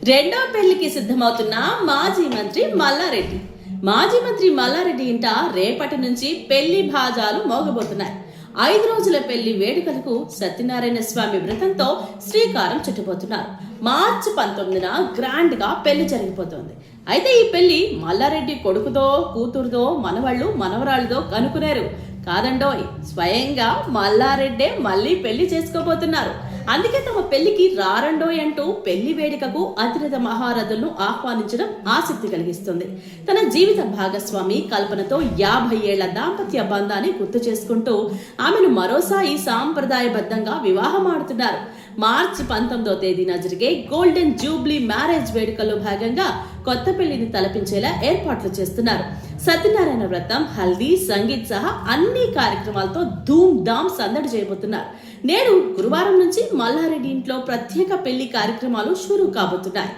రెండో పెళ్లికి సిద్ధమవుతున్న మాజీ మంత్రి మల్లారెడ్డి ఇంట రేపటి నుంచి పెళ్లి భాజాలు మోగబోతున్నాయి. 5 రోజుల పెళ్లి వేడుకలకు సత్యనారాయణ స్వామి వ్రతంతో శ్రీకారం చుట్టబోతున్నారు. మార్చి 19న గ్రాండ్ గా పెళ్లి జరిగిపోతోంది. అయితే ఈ పెళ్లి మల్లారెడ్డి కొడుకుదో, కూతురుదో, మనవళ్ళు, మనవరాళ్ళదో కనుక్కునేరు కాదండోయ్, స్వయంగా మల్లారెడ్డే మళ్ళీ పెళ్లి చేసుకోబోతున్నారు. అందుకే తమ పెళ్లికి రారండోయ్ అంటూ పెళ్లి వేడుకకు అతిరథ మహారథులను ఆహ్వానించడం ఆసక్తి కలిగిస్తుంది. తన జీవిత భాగస్వామి కల్పనతో 50 ఏళ్ల దాంపత్య బంధాన్ని గుర్తు చేసుకుంటూ ఆమెను మరోసారి సాంప్రదాయబద్ధంగా వివాహం ఆడుతున్నారు. మార్చి 19వ తేదీన జరిగే గోల్డెన్ జూబ్లీ మ్యారేజ్ వేడుకల్లో భాగంగా కొత్త పెళ్లిని తలపించేలా ఏర్పాట్లు చేస్తున్నారు. సత్యనారాయణ వ్రతం, హల్దీ, సంగీత్ సహా అన్ని కార్యక్రమాలతో ధూమ్ ధామ్ సందడి చేయబోతున్నారు. నేడు గురువారం నుంచి మల్లారెడ్డి ఇంట్లో ప్రత్యేక పెళ్లి కార్యక్రమాలు షురూ కాబోతున్నాయి.